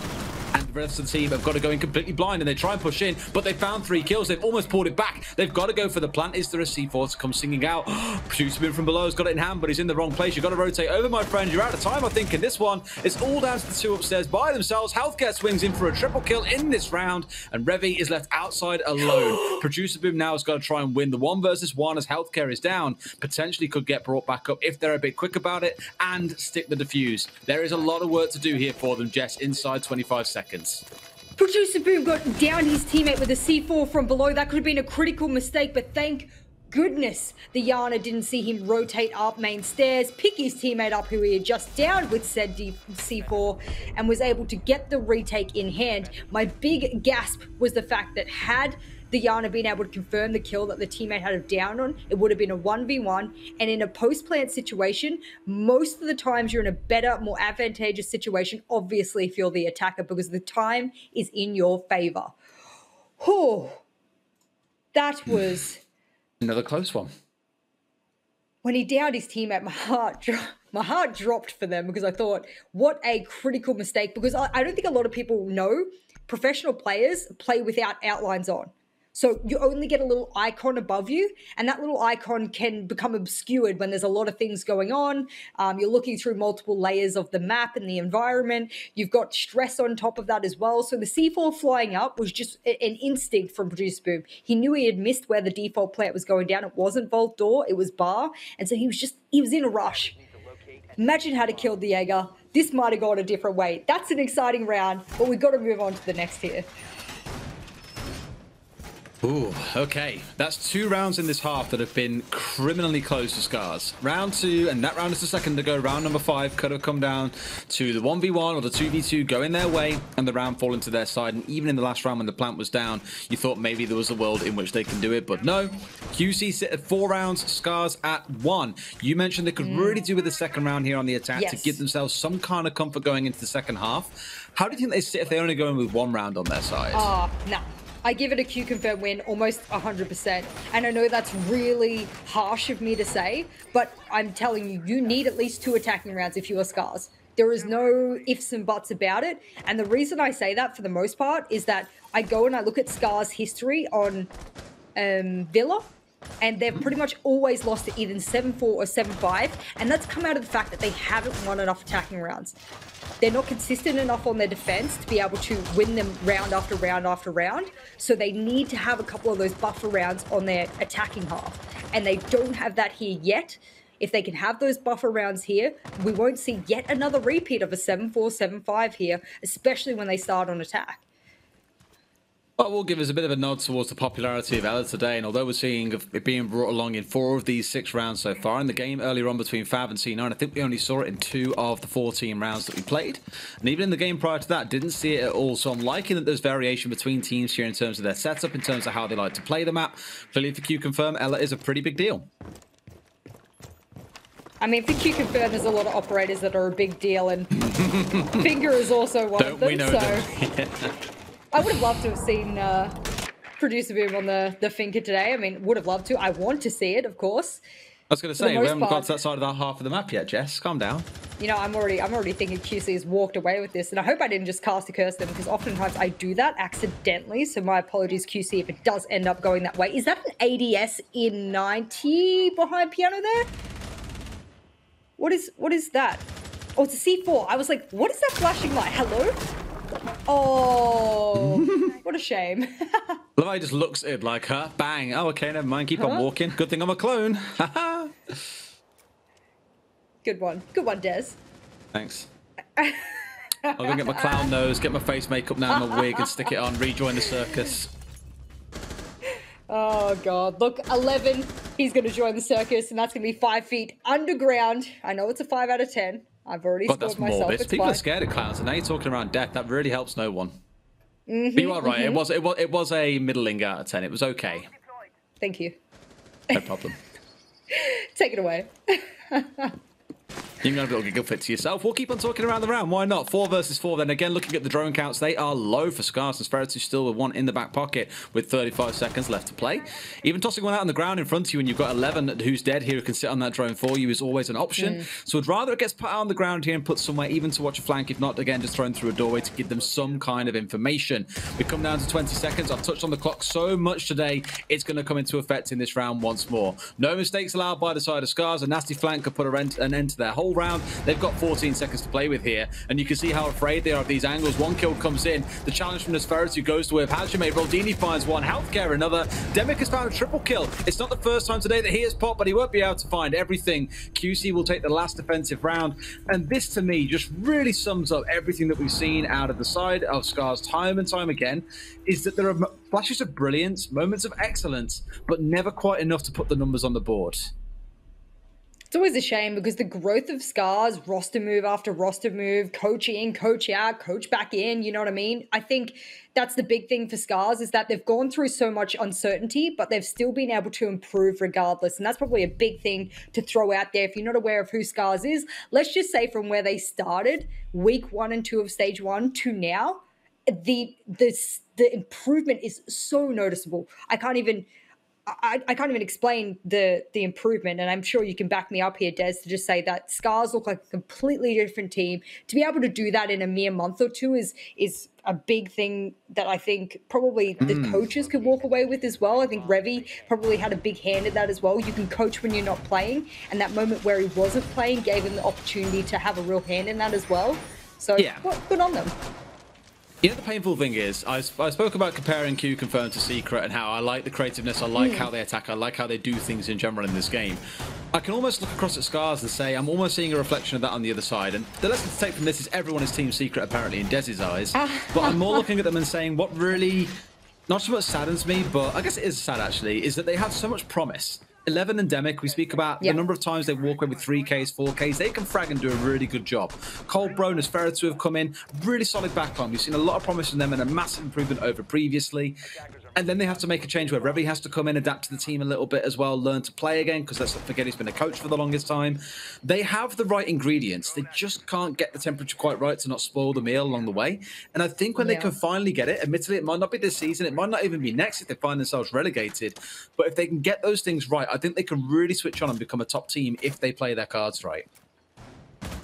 And the rest of the team have got to go in completely blind, and they try and push in, but they found 3 kills. They've almost pulled it back. They've got to go for the plant. Is there a C4 to come singing out? Producer from below has got it in hand, but he's in the wrong place. You've got to rotate over, my friend. You're out of time, I think, in this one. It's all down to the 2 upstairs by themselves. Healthcare swings in for a triple kill in this round, and Revy is left outside alone. Producer Boom now has got to try and win the 1 versus 1 as Healthcare is down. Potentially could get brought back up if they're a bit quick about it and stick the defuse. There is a lot of work to do here for them, Jess, inside 25 seconds. Producer Boom got down his teammate with a C4 from below. That could have been a critical mistake, but thank goodness the Yana didn't see him rotate up main stairs, pick his teammate up who he had just downed with said C4, and was able to get the retake in hand. My big gasp was the fact that had the Yana been able to confirm the kill that the teammate had a down on, it would have been a 1v1. And in a post-plant situation, most of the times you're in a better, more advantageous situation, obviously, if you're the attacker, because the time is in your favor. Oh, that was another close one. When he downed his teammate, my heart dropped for them, because I thought, what a critical mistake. Because I don't think a lot of people know professional players play without outlines on. So you only get a little icon above you, and that little icon can become obscured when there's a lot of things going on. You're looking through multiple layers of the map and the environment. You've got stress on top of that as well. So the C4 flying up was just an instinct from Producer Boom. He knew he had missed where the default plant was going down. It wasn't vault door, it was bar. And so he was in a rush. Imagine had he killed the Jaeger. This might have gone a different way. That's an exciting round, but we've got to move on to the next here. Ooh, okay. That's 2 rounds in this half that have been criminally close to SCARZ. Round 2, and that round is the second to go. Round number 5 could have come down to the 1v1 or the 2v2 going their way, and the round fall into their side. And even in the last round when the plant was down, you thought maybe there was a world in which they can do it, but no. QC sit at 4 rounds, SCARZ at 1. You mentioned they could really do with the second round here on the attack to give themselves some kind of comfort going into the second half. How do you think they sit if they only go in with 1 round on their side? No. I give it a QConfirm win, almost 100%. And I know that's really harsh of me to say, but I'm telling you, you need at least 2 attacking rounds if you are SCARZ. There is no ifs and buts about it. And the reason I say that for the most part is that I go and I look at SCARZ history on Villa, and they've pretty much always lost to either 7-4 or 7-5. And that's come out of the fact that they haven't won enough attacking rounds. They're not consistent enough on their defense to be able to win them round after round after round. So they need to have a couple of those buffer rounds on their attacking half. And they don't have that here yet. If they can have those buffer rounds here, we won't see yet another repeat of a 7-4, 7-5 here, especially when they start on attack. Well, we'll give us a bit of a nod towards the popularity of Ella today, and although we're seeing it being brought along in 4 of these 6 rounds so far, in the game earlier on between Fav and C9, I think we only saw it in 2 of the 14 rounds that we played. And even in the game prior to that, didn't see it at all. So I'm liking that there's variation between teams here in terms of their setup, in terms of how they like to play the map. Clearly for QConfirm, Ella is a pretty big deal. I mean, for QConfirm, there's a lot of operators that are a big deal, and Finger is also one of them. We know so. I would have loved to have seen Producer Boom on the Finger today. I mean, would have loved to. I want to see it, of course. I was going to say, we haven't got to that side of that half of the map yet, Jess. Calm down. You know, I'm already thinking QC has walked away with this, and I hope I didn't just cast a curse them, because oftentimes I do that accidentally. So my apologies, QC, if it does end up going that way. Is that an ADS in 90 behind piano there? What is that? Oh, it's a C4. I was like, what is that flashing light? Hello? Oh, what a shame. Levi just looks at it like, huh? Bang. Oh, okay, never mind. Keep on walking. Good thing I'm a clone. Haha. Good one. Good one, Des. Thanks. I'll go get my clown nose, get my face makeup now, my wig, and stick it on, rejoin the circus. Oh, God. Look, 11. He's going to join the circus, and that's going to be 5 feet underground. I know it's a 5 out of 10. I've already God, scored that's myself. morbid. It's People fine. are scared of clowns, and now you're talking around death. That really helps no one. But you are right. It was a middling out of 10. It was okay. Thank you. No problem. Take it away. You can have a little giggle fit to yourself. We'll keep on talking around the round. Why not? 4 versus 4. Then again, looking at the drone counts, they are low for SCARZ and Spiritus, still with one in the back pocket with 35 seconds left to play. Even tossing one out on the ground in front of you when you've got 11 who's dead here who can sit on that drone for you is always an option. So I'd rather it gets put out on the ground here and put somewhere even to watch a flank, if not, again, just thrown through a doorway to give them some kind of information. We come down to 20 seconds. I've touched on the clock so much today, it's going to come into effect in this round once more. No mistakes allowed by the side of SCARZ. A nasty flank could put an end to their whole round. They've got 14 seconds to play with here, and you can see how afraid they are of these angles. One kill comes in. The challenge from Nosferatu goes to with Hajime. Roldini finds one. Healthcare another. Demic has found a triple kill. It's not the first time today that he has popped, but he won't be able to find everything. QC will take the last defensive round, and this to me just really sums up everything that we've seen out of the side of SCARZ time and time again, is that there are flashes of brilliance, moments of excellence, but never quite enough to put the numbers on the board. It's always a shame because the growth of SCARZ, roster move after roster move, coach in, coach out, coach back in, you know what I mean? I think that's the big thing for SCARZ is that they've gone through so much uncertainty, but they've still been able to improve regardless. And that's probably a big thing to throw out there. If you're not aware of who SCARZ is, let's just say from where they started, week 1 and 2 of stage 1 to now, the improvement is so noticeable. I can't even explain the improvement, and I'm sure you can back me up here, Des, to just say that SCARZ look like a completely different team. To be able to do that in a mere month or two is a big thing that I think probably the coaches could walk away with as well. I think Revy probably had a big hand in that as well. You can coach when you're not playing, and that moment where he wasn't playing gave him the opportunity to have a real hand in that as well. So yeah, good on them. You know, the painful thing is, I spoke about comparing QConfirm to Secret and how I like the creativeness, I like how they attack, I like how they do things in general in this game. I can almost look across at SCARZ and say I'm almost seeing a reflection of that on the other side. And the lesson to take from this is everyone is Team Secret, apparently, in Dez's eyes. But I'm more looking at them and saying what really, not so much saddens me, but I guess it is sad actually, is that they have so much promise. 11 and Demic, we speak about the number of times they walk away with 3Ks, 4Ks. They can frag and do a really good job. Cole Bro and Nosferatu have come in, really solid backline. We've seen a lot of promise in them and a massive improvement over previously. And then they have to make a change where Revy has to come in, adapt to the team a little bit as well, learn to play again, because let's not forget he's been a coach for the longest time. They have the right ingredients. They just can't get the temperature quite right to not spoil the meal along the way. And I think when they can finally get it, admittedly, it might not be this season, it might not even be next if they find themselves relegated. But if they can get those things right, I think they can really switch on and become a top team if they play their cards right.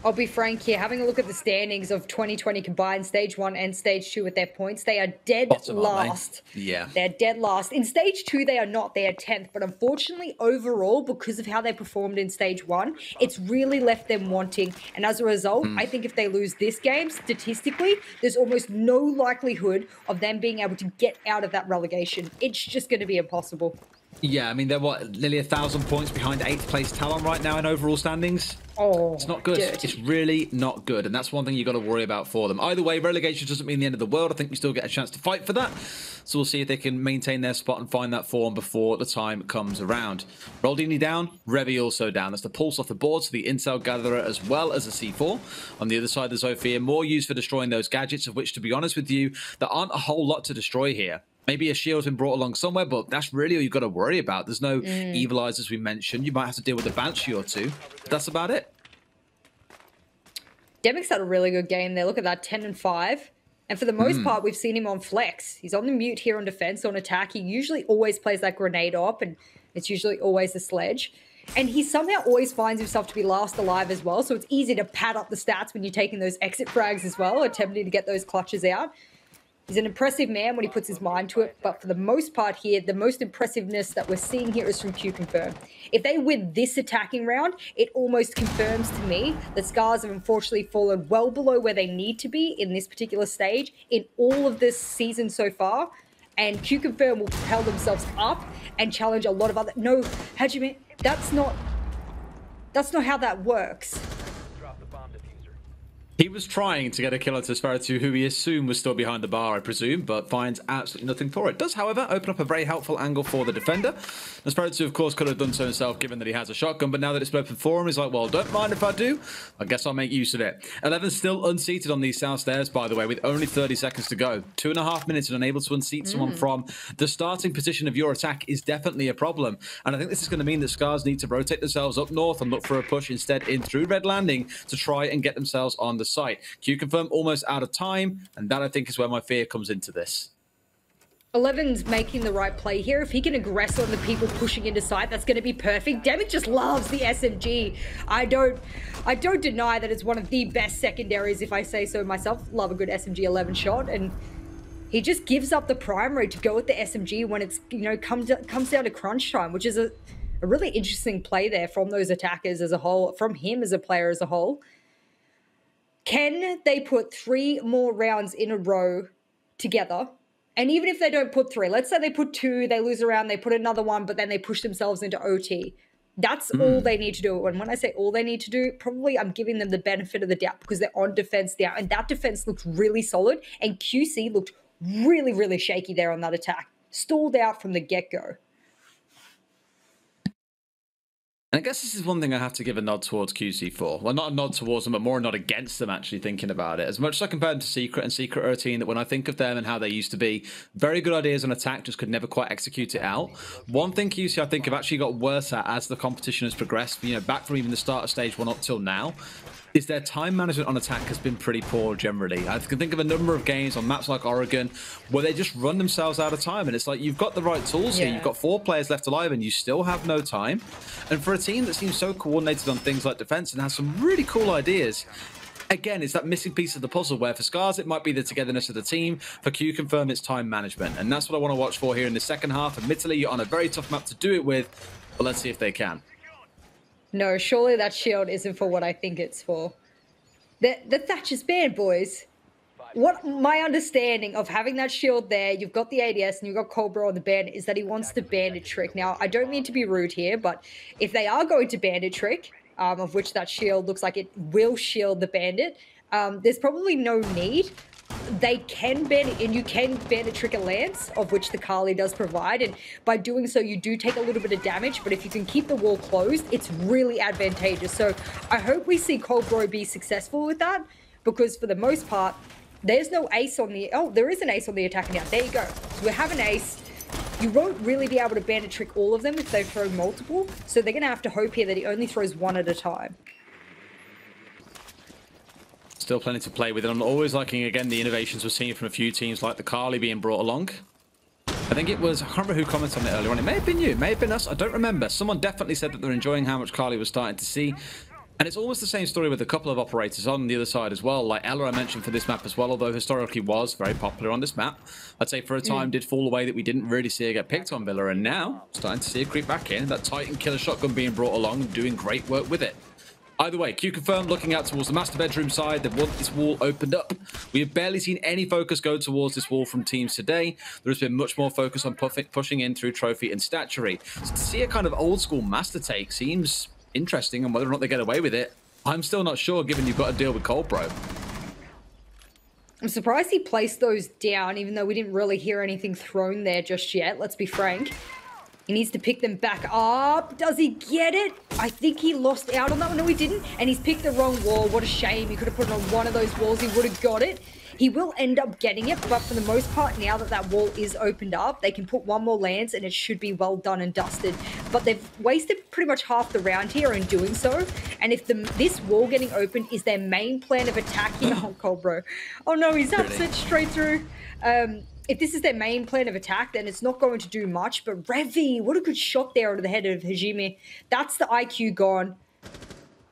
I'll be frank here. Having a look at the standings of 2020 combined, stage 1 and stage 2 with their points, they are dead last. Yeah. They're dead last. In stage 2, they are not. They are 10th. But unfortunately, overall, because of how they performed in stage 1, it's really left them wanting. And as a result, I think if they lose this game, statistically, there's almost no likelihood of them being able to get out of that relegation. It's just going to be impossible. Yeah, I mean, they're nearly 1,000 points behind 8th place Talon right now in overall standings. Oh, it's not good. Dirty. It's really not good, and that's one thing you've got to worry about for them. Either way, relegation doesn't mean the end of the world. I think we still get a chance to fight for that. So we'll see if they can maintain their spot and find that form before the time comes around. Roldini down, Revy also down. That's the pulse off the board, so the intel gatherer as well as a C4. On the other side, there's Zofia, more used for destroying those gadgets, of which, to be honest with you, there aren't a whole lot to destroy here. Maybe a shield's been brought along somewhere, but that's really all you've got to worry about. There's no evil eyes, as we mentioned. You might have to deal with a Banshee or two. But that's about it. Demic's had a really good game there. Look at that, 10 and 5. And for the most part, we've seen him on flex. He's on the mute here on defense, on attack. He usually always plays that grenade op, and it's usually always the sledge. And he somehow always finds himself to be last alive as well, so it's easy to pad up the stats when you're taking those exit frags as well, attempting to get those clutches out. He's an impressive man when he puts his mind to it, but for the most part here, the most impressiveness that we're seeing here is from QConfirm. If they win this attacking round, it almost confirms to me that SCARZ have unfortunately fallen well below where they need to be in this particular stage in all of this season so far. and QConfirm will propel themselves up and challenge a lot of other. No, how do you mean? That's not how that works. He was trying to get a kill onto Sparatu, who he assumed was still behind the bar, I presume, but finds absolutely nothing for it. Does, however, open up a very helpful angle for the defender. Sparatu, of course, could have done so himself, given that he has a shotgun, but now that it's been open for him, he's like, well, don't mind if I do. I guess I'll make use of it. 11 still unseated on these south stairs, by the way, with only 30 seconds to go. 2.5 minutes and unable to unseat someone from the starting position of your attack is definitely a problem. And I think this is going to mean that SCARZ need to rotate themselves up north and look for a push instead in through Red Landing to try and get themselves on the site. QConfirm almost out of time, and that I think is where my fear comes into this. 11's making the right play here. If he can aggress on the people pushing into sight, that's going to be perfect. Demic just loves the SMG. I don't deny that it's one of the best secondaries, if I say so myself. Love a good SMG 11 shot, and he just gives up the primary to go with the SMG when it's, you know, comes down to crunch time, which is a really interesting play there from those attackers as a whole, from him as a player as a whole. Can they put 3 more rounds in a row together? And even if they don't put 3, let's say they put 2, they lose a round, they put another one, but then they push themselves into OT. That's all they need to do. And when I say all they need to do, probably I'm giving them the benefit of the doubt because they're on defense now. And that defense looked really solid. And QC looked really, really shaky there on that attack. Stalled out from the get-go. And I guess this is one thing I have to give a nod towards QC for. Well, not a nod towards them, but more a nod against them, actually, thinking about it. As much as I compare them to Secret, and Secret are a team that when I think of them and how they used to be, very good ideas on attack, just could never quite execute it out. One thing QC, I think, have actually got worse at as the competition has progressed, you know, back from even the start of stage 1 up till now, is their time management on attack has been pretty poor generally. I can think of a number of games on maps like Oregon where they just run themselves out of time, and it's like, you've got the right tools here, you've got 4 players left alive and you still have no time. And for a team that seems so coordinated on things like defense and has some really cool ideas, again, it's that missing piece of the puzzle where for SCARZ it might be the togetherness of the team, for QConfirm it's time management, and that's what I want to watch for here in the second half. Admittedly, you're on a very tough map to do it with, but let's see if they can. No, surely that shield isn't for what I think it's for. The Thatcher's banned, boys. What my understanding of having that shield there, you've got the ADS and you've got Cobra on the ban, is that he wants the bandit trick. Now, I don't mean to be rude here, but if they are going to bandit trick, of which that shield looks like it will shield the bandit, there's probably no need. They can ban it, and you can ban a trick a lance, of which the Kali does provide, and by doing so you do take a little bit of damage, but if you can keep the wall closed, it's really advantageous. So I hope we see Colbro be successful with that, because for the most part there's no ace on the... Oh, there is an ace on the attacker now. There you go. So we have an ace. You won't really be able to bandit trick all of them if they throw multiple, so they're going to have to hope here that he only throws 1 at a time. Still plenty to play with, and I'm always liking, again, the innovations we're seeing from a few teams like the Kali being brought along. I think it was, I can't remember who commented on it earlier on. It may have been you, it may have been us, I don't remember. Someone definitely said that they're enjoying how much Kali was starting to see. And it's almost the same story with a couple of operators on the other side as well. Like Ella I mentioned for this map as well, although historically was very popular on this map. I'd say for a time did fall away that we didn't really see her get picked on Villa, and now starting to see her creep back in. That Titan killer shotgun being brought along and doing great work with it. Either way, QConfirm looking out towards the master bedroom side. They want this wall opened up. We have barely seen any focus go towards this wall from teams today. There has been much more focus on pushing in through trophy and statuary. So to see a kind of old school master take seems interesting, and whether or not they get away with it, I'm still not sure, given you've got to deal with Colbro. I'm surprised he placed those down, even though we didn't really hear anything thrown there just yet, let's be frank. He needs to pick them back up. Does he get it? I think he lost out on that one. No, he didn't. And he's picked the wrong wall. What a shame. He could have put it on one of those walls. He would have got it. He will end up getting it, but for the most part, now that that wall is opened up, they can put 1 more lance and it should be well done and dusted. But they've wasted pretty much half the round here in doing so. And if this wall getting opened is their main plan of attacking... Oh, Colbro. Oh no, he's upset straight through. If this is their main plan of attack, then it's not going to do much. But Revi, what a good shot there out of the head of Hajime. That's the IQ gone.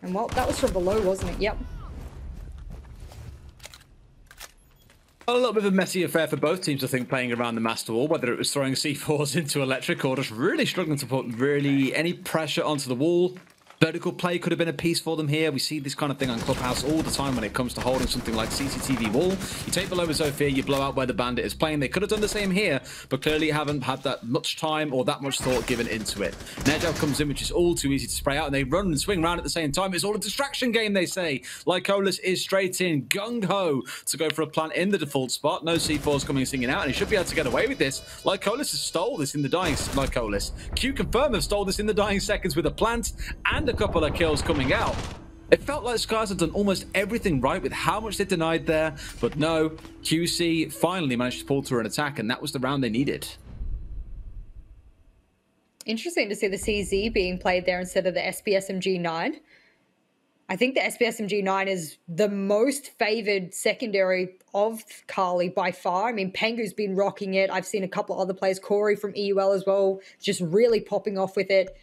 And well, that was from below, wasn't it? Yep. A little bit of a messy affair for both teams, I think, playing around the master wall, whether it was throwing C4s into electric or just really struggling to put really any pressure onto the wall. Vertical play could have been a piece for them here. We see this kind of thing on Clubhouse all the time when it comes to holding something like CCTV wall. You take below Zofia, you blow out where the bandit is playing. They could have done the same here, but clearly haven't had that much time or that much thought given into it. Nejal comes in, which is all too easy to spray out, and they run and swing around at the same time. It's all a distraction game, they say. Lycolis is straight in, gung-ho, to go for a plant in the default spot. No C4s coming singing out, and he should be able to get away with this. Lycolis has stole this in the dying... Lycolis. QConfirm have stole this in the dying seconds with a plant and a couple of kills coming out. It felt like SCARZ had done almost everything right with how much they denied there, but no, QC finally managed to pull through an attack, and that was the round they needed. Interesting to see the CZ being played there instead of the SPSMG9. I think the SPSMG9 is the most favored secondary of Kali by far. I mean, Pengu's been rocking it. I've seen a couple of other players, Corey from EUL as well, just really popping off with it.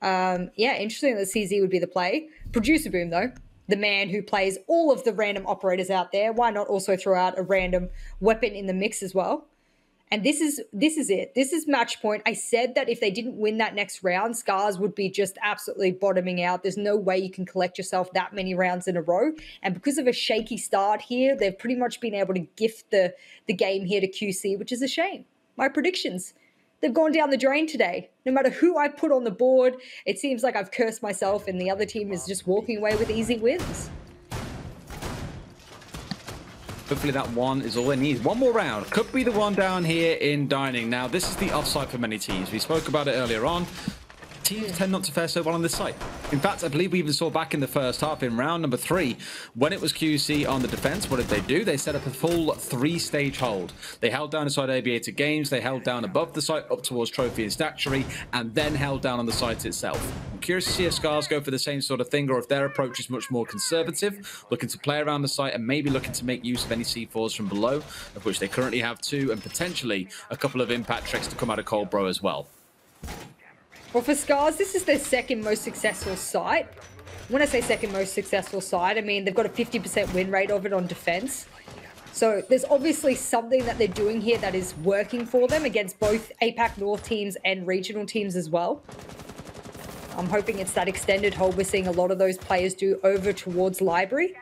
Yeah, interesting that CZ would be the play. Producer Boom, though, the man who plays all of the random operators out there. Why not also throw out a random weapon in the mix as well? And this is it. This is match point. I said that if they didn't win that next round, SCARZ would be just absolutely bottoming out. There's no way you can collect yourself that many rounds in a row. And because of a shaky start here, they've pretty much been able to gift the game here to QC, which is a shame. My predictions, they've gone down the drain today. No matter who I put on the board, it seems like I've cursed myself and the other team is just walking away with easy wins. Hopefully that one is all they need. One more round. Could be the one down here in Dining. Now, this is the offside for many teams. We spoke about it earlier on. Teams tend not to fare so well on this site. In fact, I believe we even saw back in the first half in round number 3, when it was QC on the defense, what did they do? They set up a full 3-stage hold. They held down inside Aviator Games, they held down above the site up towards Trophy and Statuary, and then held down on the site itself. I'm curious to see if SCARZ go for the same sort of thing, or if their approach is much more conservative, looking to play around the site and maybe looking to make use of any C4s from below, of which they currently have 2, and potentially a couple of impact tricks to come out of Coldbro as well. Well, for SCARZ, this is their second most successful site. When I say second most successful site, I mean they've got a 50% win rate of it on defense. So there's obviously something that they're doing here that is working for them against both APAC North teams and regional teams as well. I'm hoping it's that extended hold we're seeing a lot of those players do over towards Library.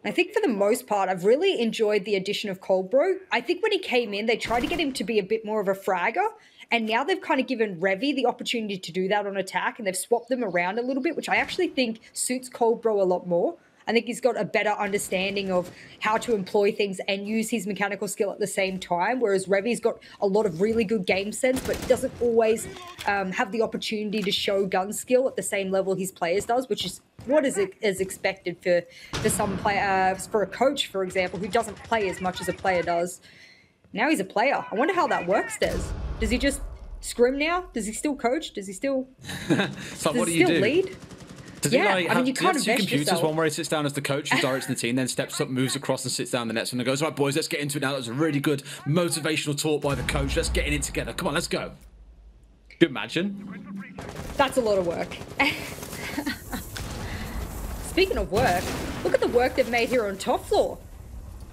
I think for the most part, I've really enjoyed the addition of Coldbro. I think when he came in, they tried to get him to be a bit more of a fragger. And now they've kind of given Revy the opportunity to do that on attack, and they've swapped them around a little bit, which I actually think suits Coldbro a lot more. I think he's got a better understanding of how to employ things and use his mechanical skill at the same time, whereas Revy's got a lot of really good game sense, but doesn't always have the opportunity to show gun skill at the same level his players does, which is what is expected for some players, for a coach, for example, who doesn't play as much as a player does. Now he's a player. I wonder how that works, Des. Does he just scrim now? Does he still coach? Does he still, so what do you do? Lead? Does yeah, he like, I mean, you can't have 2 computers, yourself. one where he sits down as the coach who directs the team, then steps up, moves across and sits down the next one and goes, right, boys, let's get into it now. That was a really good motivational talk by the coach. Let's get in it together. Come on, let's go. Can you imagine? That's a lot of work. Speaking of work, look at the work they've made here on top floor.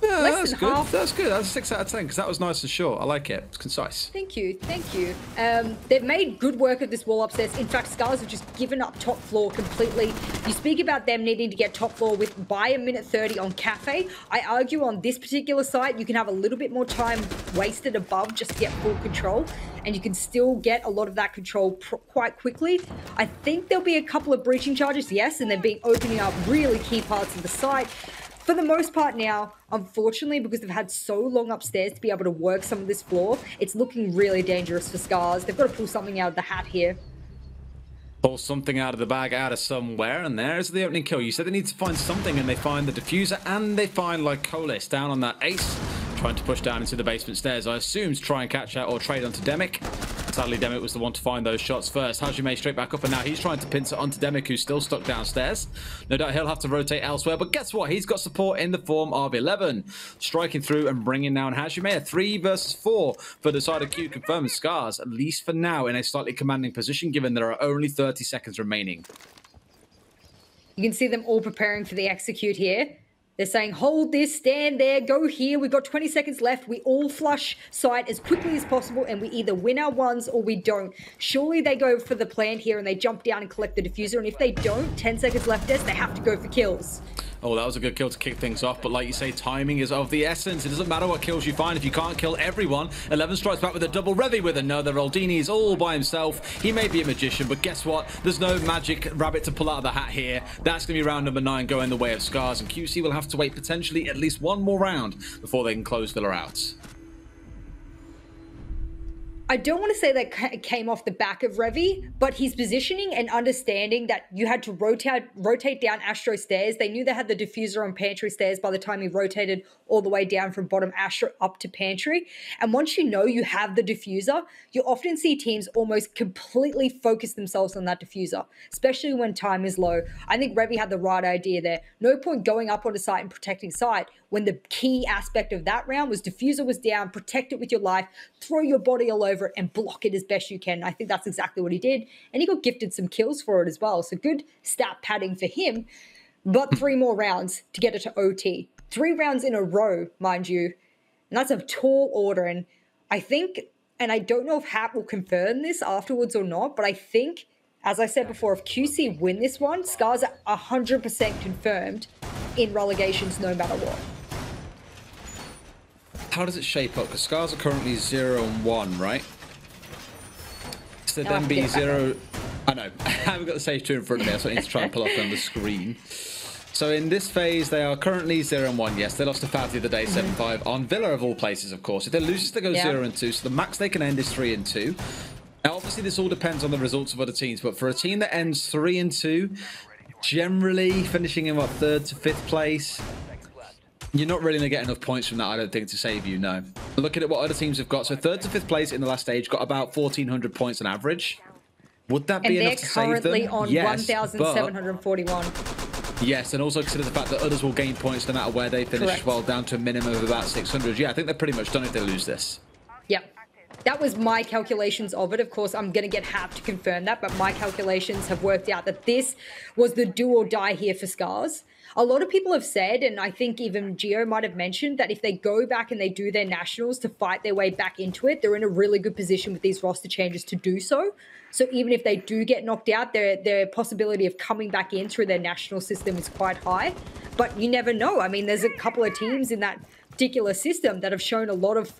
Yeah, that's good. That's good. That's a 6 out of 10 because that was nice and short. I like it. It's concise. Thank you. Thank you. They've made good work of this wall upstairs. In fact, SCARZ have just given up top floor completely. You speak about them needing to get top floor with by a minute 30 on Cafe. I argue on this particular site, you can have a little bit more time wasted above just to get full control. And you can still get a lot of that control quite quickly. I think there'll be a couple of breaching charges, yes, and they've been opening up really key parts of the site. For the most part now, unfortunately, because they've had so long upstairs to be able to work some of this floor, it's looking really dangerous for SCARZ. They've got to pull something out of the hat here. Pull something out of the bag, out of somewhere, and there's the opening kill. You said they need to find something, and they find the diffuser, and they find Lycolis down on that ace, trying to push down into the basement stairs. I assume to try and catch out or trade onto Demic. Sadly, Demic was the one to find those shots first. Hajime straight back up, and now he's trying to pincer onto Demic, who's still stuck downstairs. No doubt he'll have to rotate elsewhere, but guess what? He's got support in the form of 11. Striking through and bringing down Hajime. A 3 versus 4 for the side of QConfirm. SCARZ, at least for now, in a slightly commanding position, given there are only 30 seconds remaining. You can see them all preparing for the execute here. They're saying, hold this, stand there, go here. We've got 20 seconds left. We all flush site as quickly as possible, and we either win our ones or we don't. Surely they go for the plant here and they jump down and collect the diffuser. And if they don't, 10 seconds left, Des, they have to go for kills. Oh, that was a good kill to kick things off. But like you say, timing is of the essence. It doesn't matter what kills you find if you can't kill everyone. 11 strikes back with a double. Revy with another. Roldini is all by himself. He may be a magician, but guess what? There's no magic rabbit to pull out of the hat here. That's going to be round number 9 going the way of SCARZ. And QC will have to wait potentially at least one more round before they can close Villa out. I don't want to say that came off the back of Revy, but his positioning and understanding that you had to rotate down Astro stairs. They knew they had the diffuser on Pantry stairs by the time he rotated all the way down from bottom Astro up to Pantry. And once you know you have the diffuser, you often see teams almost completely focus themselves on that diffuser, especially when time is low. I think Revy had the right idea there. No point going up on a site and protecting site when the key aspect of that round was diffuser was down, protect it with your life, throw your body all over it and block it as best you can. I think that's exactly what he did. And he got gifted some kills for it as well. So good stat padding for him. But 3 more rounds to get it to OT. 3 rounds in a row, mind you. And that's a tall order. And I think, and I don't know if Hat will confirm this afterwards or not, but I think, as I said before, if QC win this one, SCARZ are 100% confirmed in relegations no matter what. How does it shape up? Because SCARZ are currently 0-1, right? So then be 0... I know. I haven't got the save 2 in front of me, so I need to try and pull up on the screen. So in this phase, they are currently 0-1. Yes, they lost to Fav the other day, 7-5. On Villa, of all places, of course. If they lose, they go 0-2. So the max they can end is 3-2. Now, obviously, this all depends on the results of other teams. But for a team that ends 3-2, generally finishing in, what, 3rd to 5th place... You're not really going to get enough points from that, I don't think, to save you, no. Looking at what other teams have got. So 3rd to 5th place in the last stage got about 1,400 points on average. Would that be enough to save them? And they're currently on 1,741. Yes, and also consider the fact that others will gain points no matter where they finish as well, down to a minimum of about 600. Yeah, I think they're pretty much done if they lose this. Yep. That was my calculations of it. Of course, I'm going to get Hap to confirm that, but my calculations have worked out that this was the do or die here for SCARZ. A lot of people have said, and I think even Gio might have mentioned, that if they go back and they do their nationals to fight their way back into it, they're in a really good position with these roster changes to do so. So even if they do get knocked out, their possibility of coming back in through their national system is quite high. But you never know. I mean, there's a couple of teams in that particular system that have shown a lot of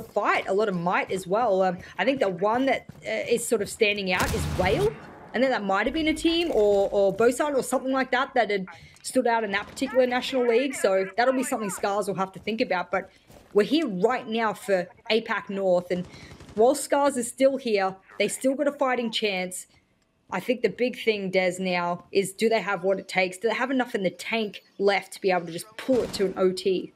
fight, a lot of might as well. I think the one that is sort of standing out is Whale. And then that might have been a team or Bosard or something like that that had stood out in that particular national league. So that'll be something SCARZ will have to think about. But we're here right now for APAC North. And while SCARZ is still here, they still got a fighting chance. I think the big thing, Des, now is do they have what it takes? Do they have enough in the tank left to be able to just pull it to an OT?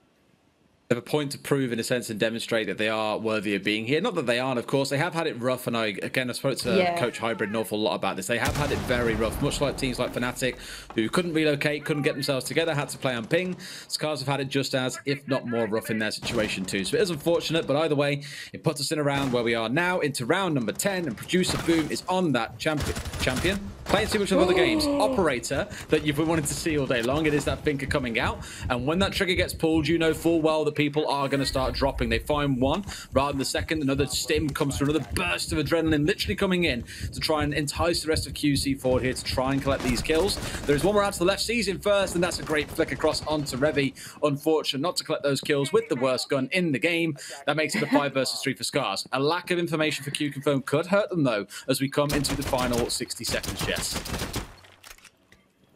They have a point to prove, in a sense, and demonstrate that they are worthy of being here. Not that they aren't, of course. They have had it rough, and I spoke to Coach Hybrid an awful lot about this. They have had it very rough, much like teams like Fnatic, who couldn't relocate, couldn't get themselves together, had to play on ping. SCARZ have had it just as, if not more rough in their situation too. So it is unfortunate, but either way, it puts us in a round where we are now into round number 10, and Producer Boom is on that champion. Playing too much of other games. Operator that you've been wanting to see all day long. It is that thinker coming out. And when that trigger gets pulled, you know full well that people are going to start dropping. They find one rather than the second. Another stim comes through, another burst of adrenaline literally coming in to try and entice the rest of QC forward here to try and collect these kills. There is one more out to the left. Sees him first, and that's a great flick across onto Revy. Unfortunate not to collect those kills with the worst gun in the game. That makes it a 5 versus 3 for SCARZ. A lack of information for QConfirm could hurt them, though, as we come into the final 60 seconds.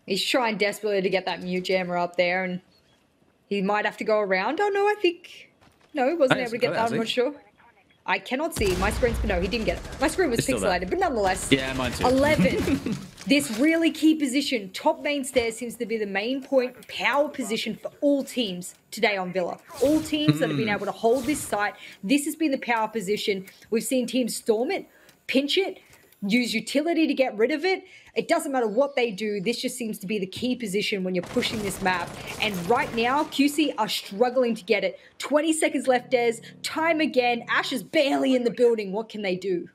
He's trying desperately to get that mute jammer up there, and he might have to go around. Oh, no, I think... No, he wasn't able to get that, I'm not sure. I cannot see. My screen's... No, he didn't get it. My screen was pixelated, but nonetheless... Yeah, mine too. 11. This really key position. Top main stairs seems to be the main point power position for all teams today on Villa. All teams that have been able to hold this site. This has been the power position. We've seen teams storm it, pinch it, use utility to get rid of it. It doesn't matter what they do. This just seems to be the key position when you're pushing this map. And right now, QC are struggling to get it. 20 seconds left, Des. Time again. Ash is barely in the building. What can they do?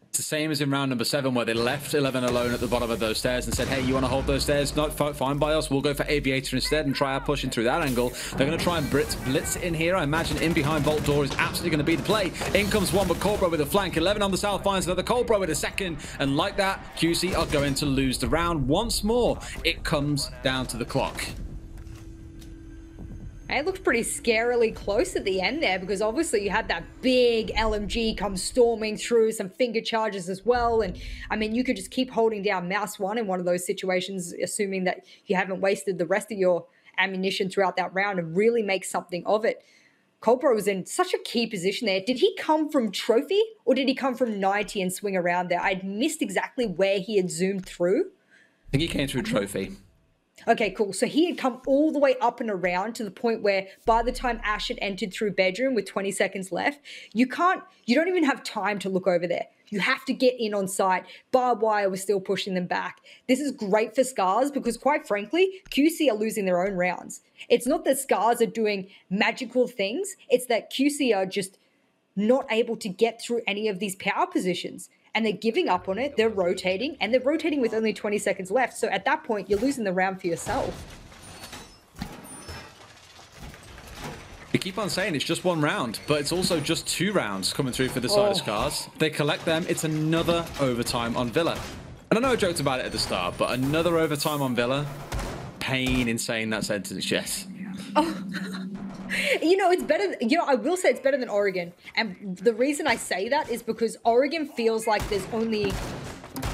It's the same as in round number 7, where they left 11 alone at the bottom of those stairs and said, hey, you want to hold those stairs? Not fine by us. We'll go for Aviator instead and try our pushing through that angle. They're going to try and blitz in here. I imagine in behind Vault Door is absolutely going to be the play. In comes one, but Cobra with a flank. 11 on the south finds another. Cobra with a second. And like that, QC are going to lose the round once more. It comes down to the clock. It looked pretty scarily close at the end there, because obviously you had that big LMG come storming through, some finger charges as well. And I mean, you could just keep holding down mouse 1 in one of those situations, assuming that you haven't wasted the rest of your ammunition throughout that round, and really make something of it. Colbro was in such a key position there. Did he come from Trophy, or did he come from 90 and swing around there? I'd missed exactly where he had zoomed through. I think he came through Trophy. Okay, cool. So he had come all the way up and around to the point where by the time Ash had entered through bedroom with 20 seconds left, you don't even have time to look over there. You have to get in on site. Barbed wire was still pushing them back. This is great for SCARZ because, quite frankly, QC are losing their own rounds. It's not that SCARZ are doing magical things. It's that QC are just not able to get through any of these power positions. And they're giving up on it, they're rotating, and they're rotating with only 20 seconds left. So at that point, you're losing the round for yourself. We keep on saying it's just one round, but it's also just 2 rounds coming through for the side of SCARZ. They collect them, it's another overtime on Villa. And I know I joked about it at the start, but another overtime on Villa? Pain in saying that sentence, yes. Oh. You know, it's better. You know, I will say it's better than Oregon. And the reason I say that is because Oregon feels like there's only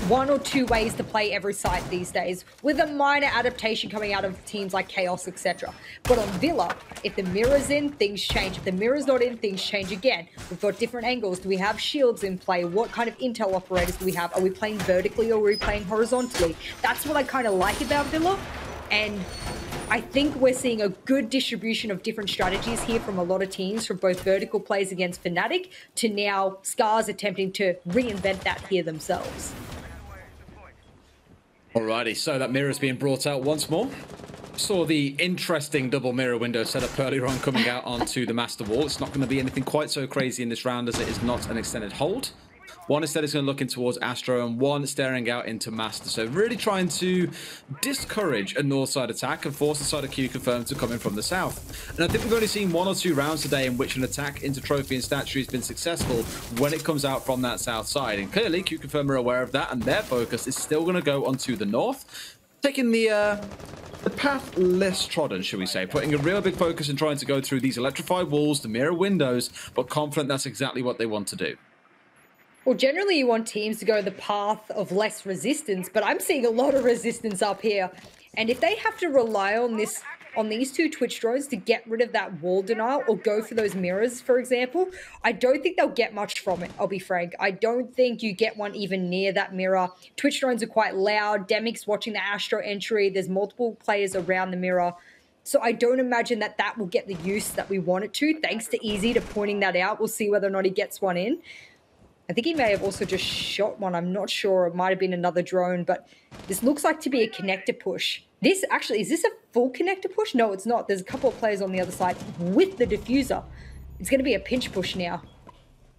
1 or 2 ways to play every site these days, with a minor adaptation coming out of teams like Chaos, etc. But on Villa, if the mirror's in, things change. If the mirror's not in, things change again. We've got different angles. Do we have shields in play? What kind of intel operators do we have? Are we playing vertically or are we playing horizontally? That's what I kind of like about Villa. And I think we're seeing a good distribution of different strategies here from a lot of teams, from both vertical plays against Fnatic to now SCARZ attempting to reinvent that here themselves. Alrighty, so that mirror is being brought out once more. Saw the interesting double mirror window set up earlier on coming out onto the master wall. It's not going to be anything quite so crazy in this round as it is not an extended hold. One instead is going to look in towards Astro, and one staring out into Master. So really trying to discourage a north side attack and force the side of QConfirm to come in from the south. And I think we've only seen 1 or 2 rounds today in which an attack into Trophy and Statue has been successful when it comes out from that south side. And clearly QConfirm are aware of that, and their focus is still going to go onto the north, taking the path less trodden, should we say, putting a real big focus in trying to go through these electrified walls, the mirror windows, but confident that's exactly what they want to do. Well, generally you want teams to go the path of less resistance, but I'm seeing a lot of resistance up here. And if they have to rely on these 2 Twitch drones to get rid of that wall denial or go for those mirrors, for example, I don't think they'll get much from it, I'll be frank. I don't think you get one even near that mirror. Twitch drones are quite loud. Demic's watching the Astro entry. There's multiple players around the mirror. So I don't imagine that will get the use that we want it to, thanks to Easy to pointing that out. We'll see whether or not he gets one in. I think he may have also just shot one. I'm not sure. It might have been another drone, but this looks like to be a connector push. This actually, is this a full connector push? No, it's not. There's a couple of players on the other side with the diffuser. It's going to be a pinch push now.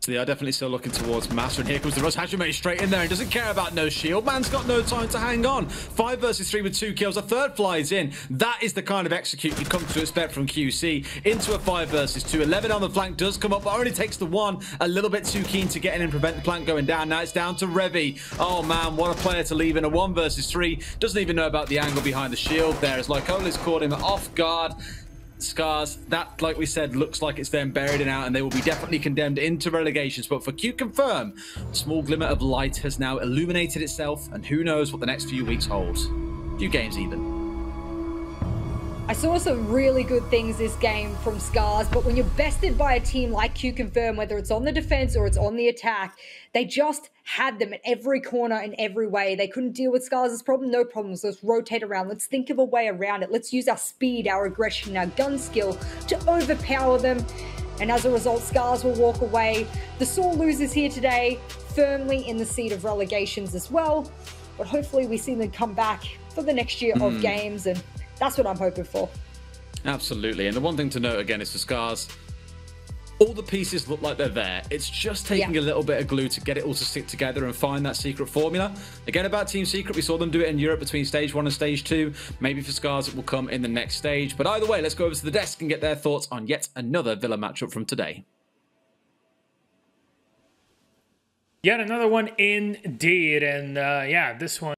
So they are definitely still looking towards Master, and here comes the Russ Hajime straight in there and doesn't care about no shield. Man's got no time to hang on. 5 versus 3 with 2 kills. A third flies in. That is the kind of execute you come to expect from QC. Into a 5 versus 2. 11 on the flank does come up, but only takes the 1. A little bit too keen to get in and prevent the plant going down. Now it's down to Revy. Oh man, what a player to leave in a 1 versus 3. Doesn't even know about the angle behind the shield there, as Lycola's caught him off guard. SCARZ, that, like we said, looks like it's them buried and out, and they will be definitely condemned into relegations. But for QConfirm, a small glimmer of light has now illuminated itself, and who knows what the next few weeks holds. Few games even. I saw some really good things this game from SCARZ, but when you're bested by a team like QConfirm, whether it's on the defense or it's on the attack, they just had them at every corner in every way. They couldn't deal with SCARZ's problem, no problems. Let's rotate around. Let's think of a way around it. Let's use our speed, our aggression, our gun skill to overpower them. And as a result, SCARZ will walk away. The sore losers here today, firmly in the seat of relegations as well. But hopefully we see them come back for the next year of games, and that's what I'm hoping for. Absolutely. And the one thing to note again is for SCARZ, all the pieces look like they're there. It's just taking a little bit of glue to get it all to stick together and find that secret formula. Again, about Team Secret, we saw them do it in Europe between stage 1 and stage 2. Maybe for SCARZ, it will come in the next stage. But either way, let's go over to the desk and get their thoughts on yet another Villa matchup from today. Yet another one indeed. And yeah, this one